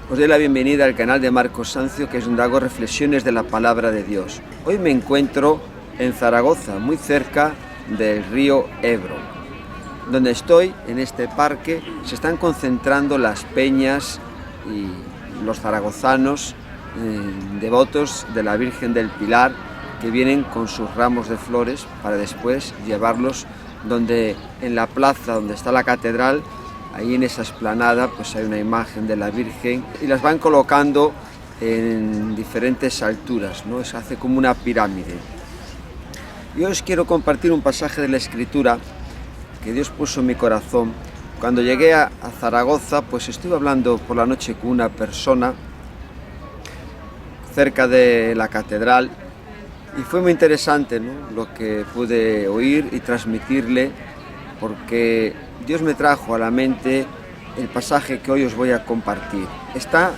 Os doy la bienvenida al canal de Marcos Sancio, que es donde hago reflexiones de la palabra de Dios. Hoy me encuentro en Zaragoza, muy cerca del río Ebro. Donde estoy, en este parque, se están concentrando las peñas y los zaragozanos devotos de la Virgen del Pilar, que vienen con sus ramos de flores para después llevarlos donde, en la plaza donde está la catedral. Ahí en esa explanada pues hay una imagen de la Virgen y las van colocando en diferentes alturas, ¿no? Se hace como una pirámide. Y hoy os quiero compartir un pasaje de la Escritura que Dios puso en mi corazón. Cuando llegué a Zaragoza, pues estuve hablando por la noche con una persona cerca de la catedral y fue muy interesante, ¿no?, lo que pude oír y transmitirle, porque Dios me trajo a la mente el pasaje que hoy os voy a compartir. Está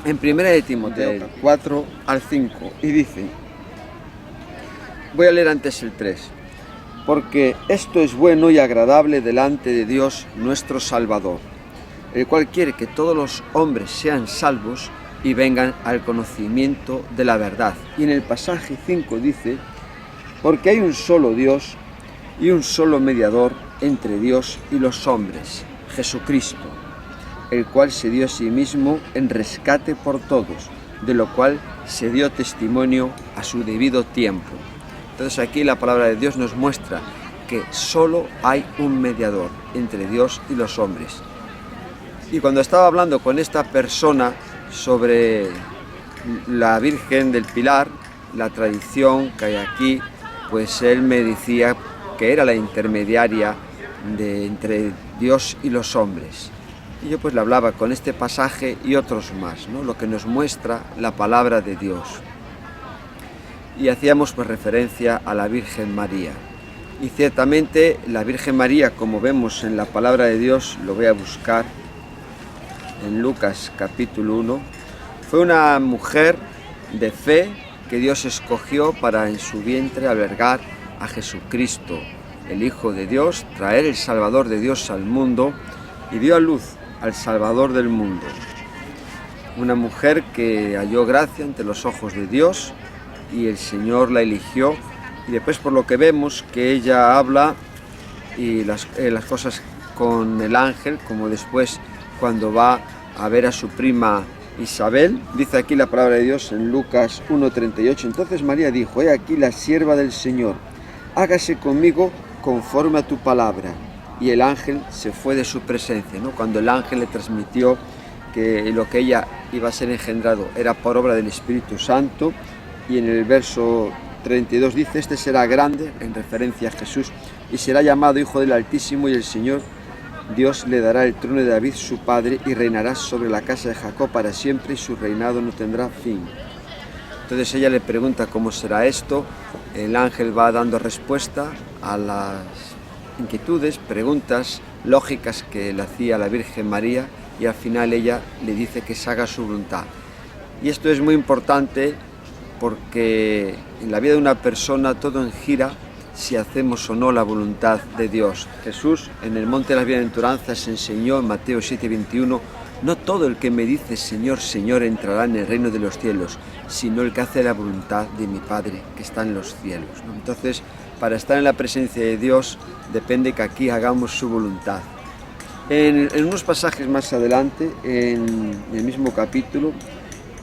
en 1 de Timoteo 4 al 5 y dice, voy a leer antes el 3, porque esto es bueno y agradable delante de Dios nuestro Salvador, el cual quiere que todos los hombres sean salvos y vengan al conocimiento de la verdad. Y en el pasaje 5 dice, porque hay un solo Dios y un solo mediador entre Dios y los hombres, Jesucristo, el cual se dio a sí mismo en rescate por todos, de lo cual se dio testimonio a su debido tiempo. Entonces aquí la palabra de Dios nos muestra que solo hay un mediador entre Dios y los hombres. Y cuando estaba hablando con esta persona sobre la Virgen del Pilar, la tradición que hay aquí, pues él me decía que era la intermediaria entre Dios y los hombres. Y yo pues le hablaba con este pasaje y otros más, ¿no?, lo que nos muestra la palabra de Dios. Y hacíamos pues referencia a la Virgen María. Y ciertamente la Virgen María, como vemos en la palabra de Dios, lo voy a buscar en Lucas capítulo 1, fue una mujer de fe que Dios escogió para en su vientre albergar a Jesucristo, el Hijo de Dios, traer el Salvador de Dios al mundo, y dio a luz al Salvador del mundo. Una mujer que halló gracia ante los ojos de Dios y el Señor la eligió, y después por lo que vemos que ella habla y las cosas con el ángel, como después cuando va a ver a su prima Isabel, dice aquí la palabra de Dios en Lucas 1:38, entonces María dijo, he aquí la sierva del Señor, hágase conmigo conforme a tu palabra. Y el ángel se fue de su presencia, ¿no? Cuando el ángel le transmitió que lo que ella iba a ser engendrado era por obra del Espíritu Santo, y en el verso 32 dice, este será grande, en referencia a Jesús, y será llamado Hijo del Altísimo, y el Señor Dios le dará el trono de David su padre, y reinará sobre la casa de Jacob para siempre, y su reinado no tendrá fin. Entonces ella le pregunta cómo será esto, el ángel va dando respuesta a las inquietudes, preguntas lógicas que le hacía la Virgen María, y al final ella le dice que se haga su voluntad. Y esto es muy importante porque en la vida de una persona todo gira si hacemos o no la voluntad de Dios. Jesús en el monte de las bienaventuranzas enseñó en Mateo 7:21, no todo el que me dice Señor, Señor entrará en el reino de los cielos, sino el que hace la voluntad de mi Padre que está en los cielos, ¿no? Entonces, para estar en la presencia de Dios depende que aquí hagamos su voluntad. En unos pasajes más adelante, en el mismo capítulo,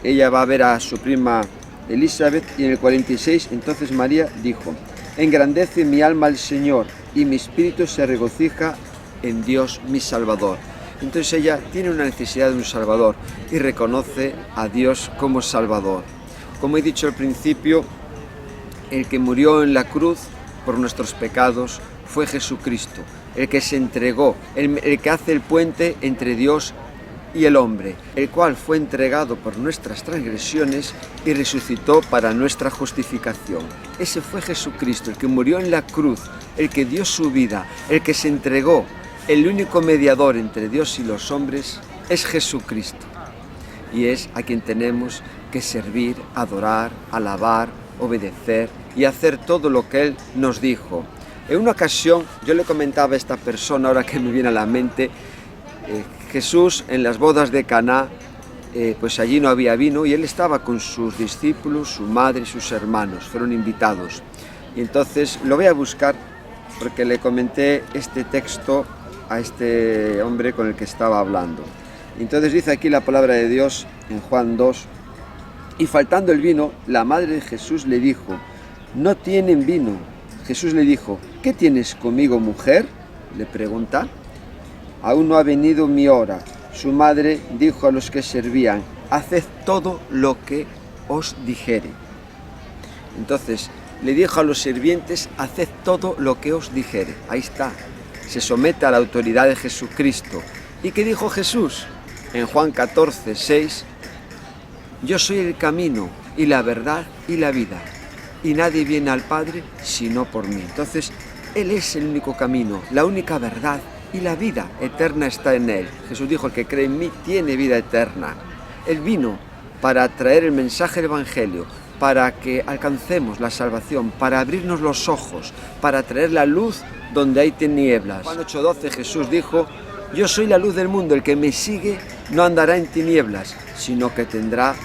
ella va a ver a su prima Elizabeth, y en el 46, entonces María dijo, engrandece mi alma al Señor, y mi espíritu se regocija en Dios mi Salvador. Entonces ella tiene una necesidad de un Salvador y reconoce a Dios como Salvador. Como he dicho al principio, el que murió en la cruz por nuestros pecados fue Jesucristo, el que se entregó, el que hace el puente entre Dios y el hombre, el cual fue entregado por nuestras transgresiones y resucitó para nuestra justificación. Ese fue Jesucristo, el que murió en la cruz, el que dio su vida, el que se entregó. El único mediador entre Dios y los hombres es Jesucristo, y es a quien tenemos que servir, adorar, alabar, obedecer y hacer todo lo que Él nos dijo. En una ocasión yo le comentaba a esta persona, ahora que me viene a la mente, Jesús en las bodas de Caná, pues allí no había vino y él estaba con sus discípulos, su madre y sus hermanos, fueron invitados. Y entonces lo voy a buscar porque le comenté este texto a este hombre con el que estaba hablando. Entonces dice aquí la palabra de Dios en Juan 2, y faltando el vino, la madre de Jesús le dijo, no tienen vino. Jesús le dijo, ¿qué tienes conmigo, mujer? Le pregunta. Aún no ha venido mi hora. Su madre dijo a los que servían, haced todo lo que os dijere. Entonces le dijo a los sirvientes, haced todo lo que os dijere. Ahí está, se somete a la autoridad de Jesucristo. ¿Y qué dijo Jesús? En Juan 14, 6, yo soy el camino y la verdad y la vida, y nadie viene al Padre sino por mí. Entonces, Él es el único camino, la única verdad, y la vida eterna está en Él. Jesús dijo, el que cree en mí tiene vida eterna. Él vino para traer el mensaje del Evangelio, para que alcancemos la salvación, para abrirnos los ojos, para traer la luz donde hay tinieblas. Juan 8:12 Jesús dijo, yo soy la luz del mundo, el que me sigue no andará en tinieblas, sino que tendrá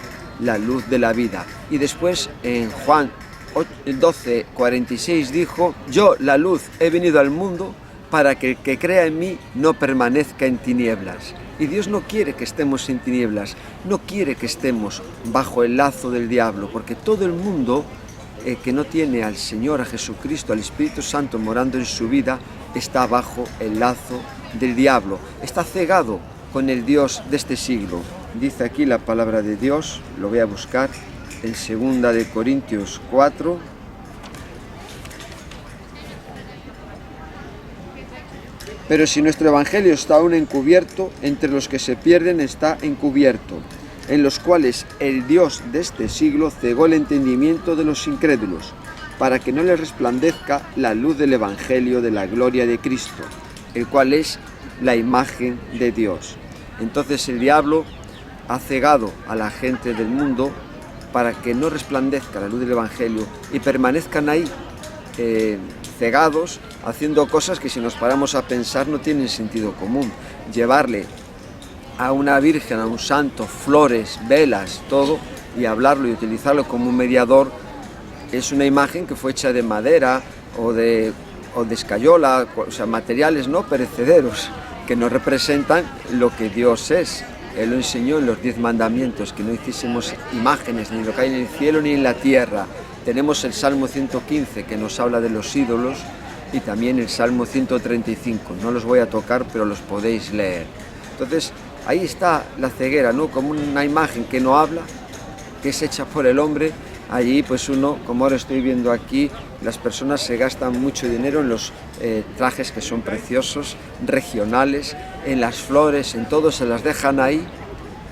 la luz de la vida. Y después en Juan 12:46 dijo, yo la luz he venido al mundo para que el que crea en mí no permanezca en tinieblas. Y Dios no quiere que estemos en tinieblas, no quiere que estemos bajo el lazo del diablo, porque todo el mundo que no tiene al Señor, a Jesucristo, al Espíritu Santo morando en su vida, está bajo el lazo del diablo, está cegado con el Dios de este siglo. Dice aquí la palabra de Dios, lo voy a buscar, en 2 de Corintios 4, pero si nuestro evangelio está aún encubierto, entre los que se pierden está encubierto, en los cuales el Dios de este siglo cegó el entendimiento de los incrédulos, para que no les resplandezca la luz del evangelio de la gloria de Cristo, el cual es la imagen de Dios. Entonces el diablo ha cegado a la gente del mundo para que no resplandezca la luz del evangelio y permanezcan ahí cegados, haciendo cosas que si nos paramos a pensar no tienen sentido común. Llevarle a una virgen, a un santo, flores, velas, todo, y hablarlo y utilizarlo como un mediador, es una imagen que fue hecha de madera o de escayola, o sea, materiales no perecederos, que no representan lo que Dios es. Él lo enseñó en los 10 mandamientos, que no hiciésemos imágenes, ni lo que hay en el cielo ni en la tierra. Tenemos el Salmo 115, que nos habla de los ídolos, y también el Salmo 135. No los voy a tocar, pero los podéis leer. Entonces, ahí está la ceguera, ¿no? Como una imagen que no habla, que es hecha por el hombre. Allí, pues uno, como ahora estoy viendo aquí, las personas se gastan mucho dinero en los trajes que son preciosos, regionales, en las flores, en todo, se las dejan ahí,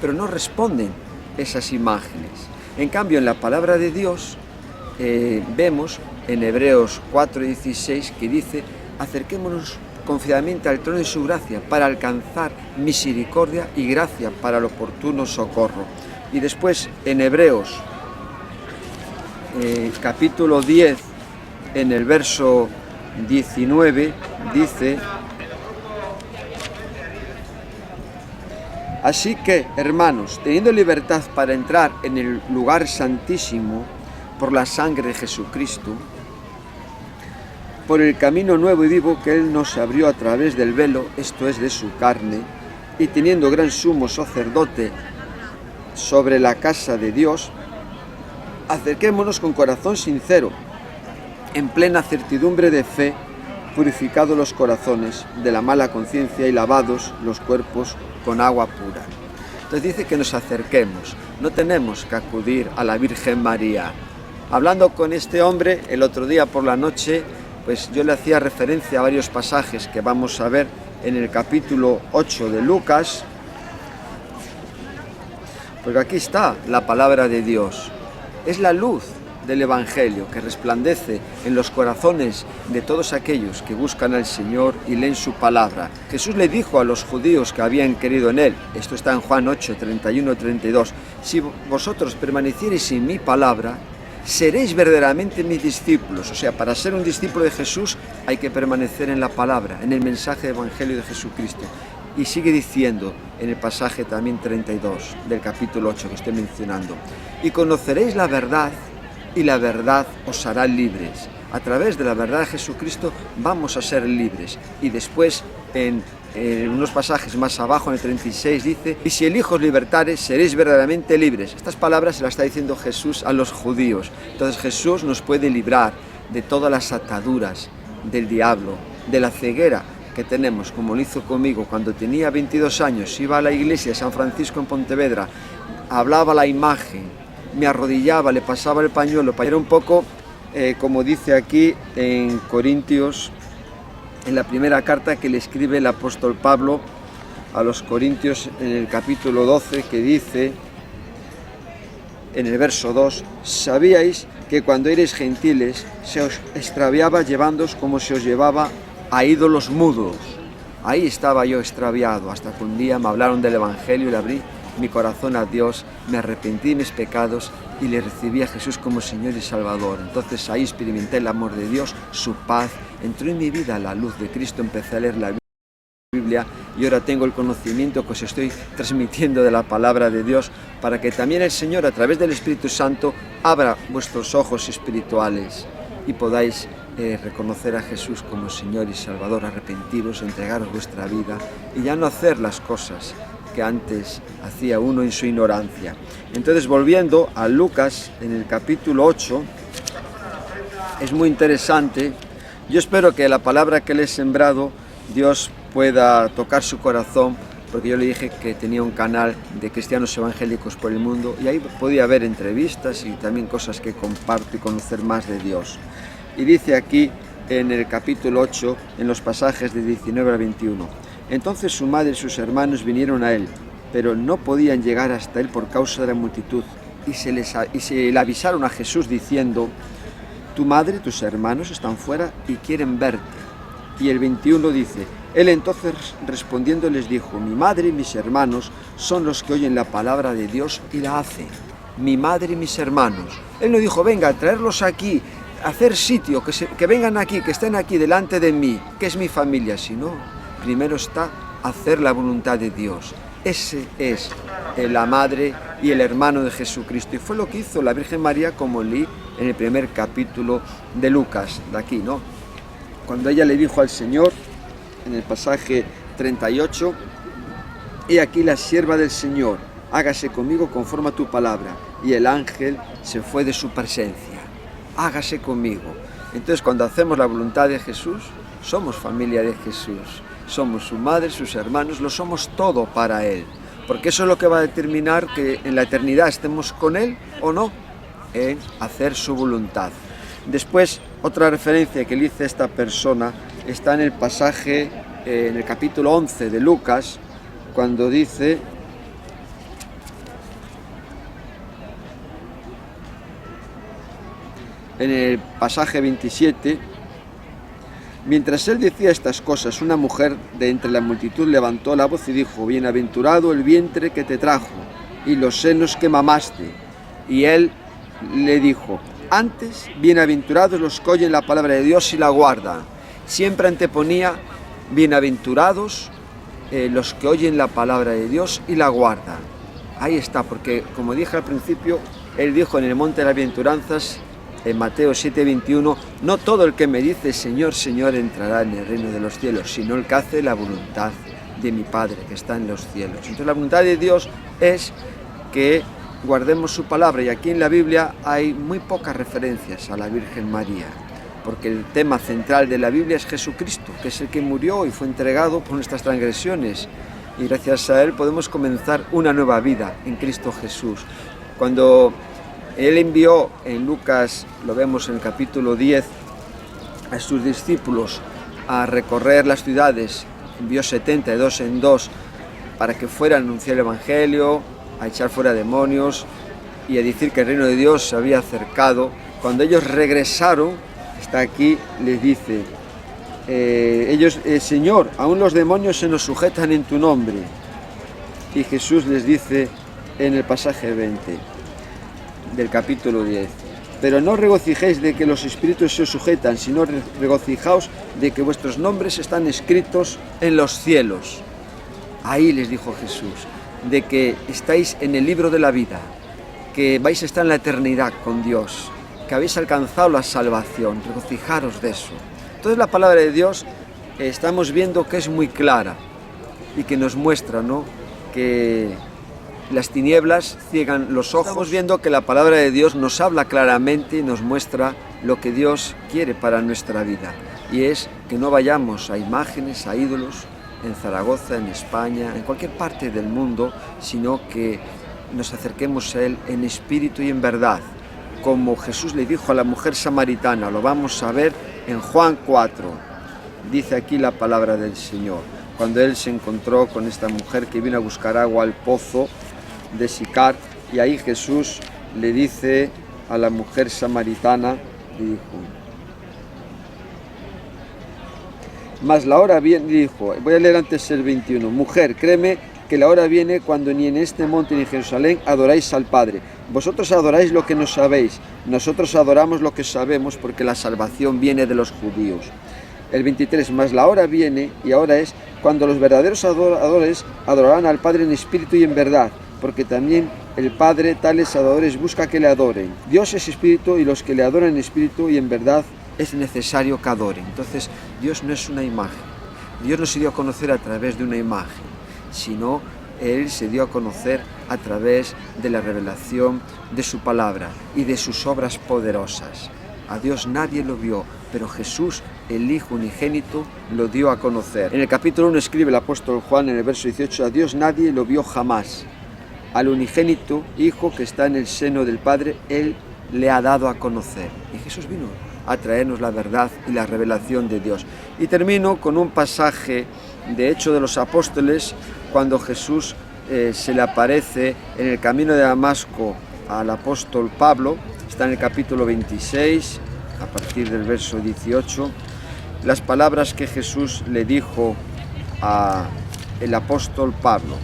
pero no responden esas imágenes. En cambio, en la palabra de Dios, vemos en Hebreos 4:16 que dice, acerquémonos confiadamente al trono de su gracia para alcanzar misericordia y gracia para el oportuno socorro. Y después en Hebreos capítulo 10, en el verso 19, dice, así que, hermanos, teniendo libertad para entrar en el lugar santísimo por la sangre de Jesucristo, por el camino nuevo y vivo que Él nos abrió a través del velo, esto es de su carne, y teniendo gran sumo sacerdote sobre la casa de Dios, acerquémonos con corazón sincero, en plena certidumbre de fe, purificados los corazones de la mala conciencia y lavados los cuerpos con agua pura. Entonces dice que nos acerquemos, no tenemos que acudir a la Virgen María. Hablando con este hombre el otro día por la noche, pues yo le hacía referencia a varios pasajes que vamos a ver en el capítulo 8 de Lucas, porque aquí está la palabra de Dios. Es la luz del Evangelio que resplandece en los corazones de todos aquellos que buscan al Señor y leen su palabra. Jesús le dijo a los judíos que habían creído en Él, esto está en Juan 8, 31-32, si vosotros permaneciereis en mi palabra, seréis verdaderamente mis discípulos. O sea, para ser un discípulo de Jesús hay que permanecer en la palabra, en el mensaje del Evangelio de Jesucristo. Y sigue diciendo en el pasaje también 32 del capítulo 8 que estoy mencionando: y conoceréis la verdad, y la verdad os hará libres. A través de la verdad de Jesucristo vamos a ser libres. Y después en unos pasajes más abajo, en el 36, dice: y si el Hijo os libertare, seréis verdaderamente libres. Estas palabras se las está diciendo Jesús a los judíos. Entonces Jesús nos puede librar de todas las ataduras del diablo, de la ceguera que tenemos, como lo hizo conmigo cuando tenía 22 años. Iba a la iglesia de San Francisco en Pontevedra, hablaba la imagen, me arrodillaba, le pasaba el pañuelo. Era un poco como dice aquí en Corintios, en la primera carta que le escribe el apóstol Pablo a los Corintios, en el capítulo 12, que dice, en el verso 2: sabíais que cuando erais gentiles se os extraviaba llevándoos como se os llevaba a ídolos mudos. Ahí estaba yo extraviado, hasta que un día me hablaron del Evangelio y le abrí mi corazón a Dios, me arrepentí de mis pecados y le recibí a Jesús como Señor y Salvador. Entonces ahí experimenté el amor de Dios, su paz, entró en mi vida la luz de Cristo, empecé a leer la Biblia y ahora tengo el conocimiento que os estoy transmitiendo de la palabra de Dios, para que también el Señor, a través del Espíritu Santo, abra vuestros ojos espirituales y podáis reconocer a Jesús como Señor y Salvador, arrepentiros, entregaros vuestra vida y ya no hacer las cosas que antes hacía uno en su ignorancia. Entonces, volviendo a Lucas, en el capítulo 8, es muy interesante. Yo espero que la palabra que le he sembrado, Dios pueda tocar su corazón, porque yo le dije que tenía un canal de cristianos evangélicos por el mundo y ahí podía ver entrevistas y también cosas que comparto y conocer más de Dios. Y dice aquí en el capítulo 8, en los pasajes de 19 al 21: entonces su madre y sus hermanos vinieron a él, pero no podían llegar hasta él por causa de la multitud, y se le avisaron a Jesús diciendo: tu madre y tus hermanos están fuera y quieren verte. Y el 21 dice: él entonces respondiendo les dijo: mi madre y mis hermanos son los que oyen la palabra de Dios y la hacen. Mi madre y mis hermanos. Él no dijo: venga, traerlos aquí, hacer sitio, que vengan aquí, que estén aquí delante de mí, que es mi familia, sino primero está hacer la voluntad de Dios. Ese es la madre y el hermano de Jesucristo. Y fue lo que hizo la Virgen María, como leí en el primer capítulo de Lucas, de aquí, ¿no? Cuando ella le dijo al Señor, en el pasaje 38, he aquí la sierva del Señor, hágase conmigo conforme a tu palabra. Y el ángel se fue de su presencia. Hágase conmigo. Entonces, cuando hacemos la voluntad de Jesús, somos familia de Jesús. Somos su madre, sus hermanos, lo somos todo para Él. Porque eso es lo que va a determinar que en la eternidad estemos con Él o no, en hacer su voluntad. Después, otra referencia que le hice a esta persona está en el pasaje, en el capítulo 11 de Lucas, cuando dice: en el pasaje 27, mientras él decía estas cosas, una mujer de entre la multitud levantó la voz y dijo: bienaventurado el vientre que te trajo y los senos que mamaste. Y él le dijo: antes, bienaventurados los que oyen la palabra de Dios y la guardan. Siempre anteponía bienaventurados los que oyen la palabra de Dios y la guardan. Ahí está, porque como dije al principio, él dijo en el monte de las bienaventuranzas, en Mateo 7:21, no todo el que me dice Señor, Señor entrará en el reino de los cielos, sino el que hace la voluntad de mi Padre que está en los cielos. Entonces la voluntad de Dios es que guardemos su palabra, y aquí en la Biblia hay muy pocas referencias a la Virgen María, porque el tema central de la Biblia es Jesucristo, que es el que murió y fue entregado por nuestras transgresiones, y gracias a Él podemos comenzar una nueva vida en Cristo Jesús. Cuando Él envió en Lucas, lo vemos en el capítulo 10, a sus discípulos a recorrer las ciudades, envió 70 de dos en dos para que fueran a anunciar el Evangelio, a echar fuera demonios y a decir que el reino de Dios se había acercado. Cuando ellos regresaron, está aquí, les dice, Señor, aún los demonios se nos sujetan en tu nombre. Y Jesús les dice en el pasaje 20 del capítulo 10, pero no regocijéis de que los espíritus se os sujetan, sino regocijaos de que vuestros nombres están escritos en los cielos. Ahí les dijo Jesús, de que estáis en el libro de la vida, que vais a estar en la eternidad con Dios, que habéis alcanzado la salvación, regocijaros de eso. Entonces la palabra de Dios estamos viendo que es muy clara y que nos muestra, ¿no?, que las tinieblas ciegan los ojos. Estamos viendo que la palabra de Dios nos habla claramente y nos muestra lo que Dios quiere para nuestra vida, y es que no vayamos a imágenes, a ídolos, en Zaragoza, en España, en cualquier parte del mundo, sino que nos acerquemos a Él en espíritu y en verdad, como Jesús le dijo a la mujer samaritana. Lo vamos a ver en Juan 4, dice aquí la palabra del Señor, cuando Él se encontró con esta mujer que vino a buscar agua al pozo de Sicar, y ahí Jesús le dice a la mujer samaritana, le dijo, mas la hora viene, dijo, voy a leer antes el 21, mujer, créeme que la hora viene cuando ni en este monte ni en Jerusalén adoráis al Padre. Vosotros adoráis lo que no sabéis, nosotros adoramos lo que sabemos, porque la salvación viene de los judíos. El 23, mas la hora viene, y ahora es, cuando los verdaderos adoradores adorarán al Padre en espíritu y en verdad, porque también el Padre tales adoradores busca que le adoren. Dios es espíritu, y los que le adoran en espíritu y en verdad es necesario que adoren. Entonces, Dios no es una imagen. Dios no se dio a conocer a través de una imagen, sino Él se dio a conocer a través de la revelación de su palabra y de sus obras poderosas. A Dios nadie lo vio, pero Jesús, el Hijo unigénito, lo dio a conocer. En el capítulo 1 escribe el apóstol Juan en el verso 18, a Dios nadie lo vio jamás. Al unigénito Hijo que está en el seno del Padre, Él le ha dado a conocer. Y Jesús vino a traernos la verdad y la revelación de Dios. Y termino con un pasaje de Hechos de los Apóstoles, cuando Jesús se le aparece en el camino de Damasco al apóstol Pablo. Está en el capítulo 26, a partir del verso 18, las palabras que Jesús le dijo al apóstol Pablo.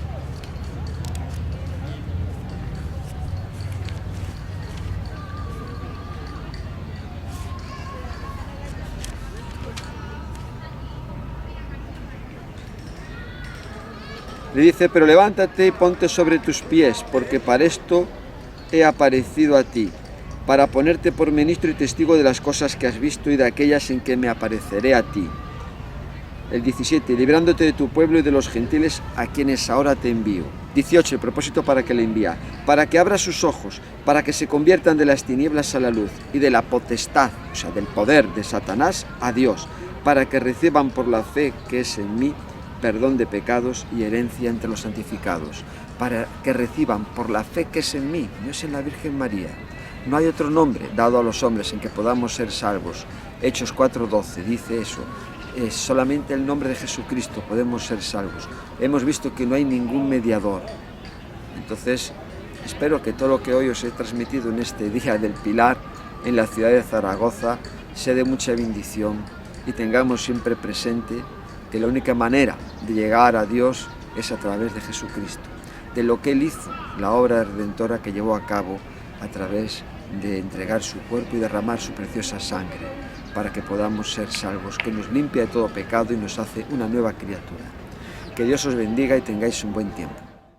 Le dice, pero levántate y ponte sobre tus pies, porque para esto he aparecido a ti, para ponerte por ministro y testigo de las cosas que has visto y de aquellas en que me apareceré a ti. El 17, librándote de tu pueblo y de los gentiles a quienes ahora te envío. 18, el propósito para que le envía, para que abra sus ojos, para que se conviertan de las tinieblas a la luz y de la potestad, o sea, del poder de Satanás a Dios, para que reciban por la fe que es en mí perdón de pecados y herencia entre los santificados, para que reciban por la fe que es en mí, no es en la Virgen María. No hay otro nombre dado a los hombres en que podamos ser salvos. Hechos 4:12 dice eso. Es solamente el nombre de Jesucristo podemos ser salvos. Hemos visto que no hay ningún mediador. Entonces, espero que todo lo que hoy os he transmitido en este Día del Pilar, en la ciudad de Zaragoza, sea de mucha bendición, y tengamos siempre presente que la única manera de llegar a Dios es a través de Jesucristo, de lo que Él hizo, la obra redentora que llevó a cabo a través de entregar su cuerpo y derramar su preciosa sangre, para que podamos ser salvos, que nos limpia de todo pecado y nos hace una nueva criatura. Que Dios os bendiga y tengáis un buen tiempo.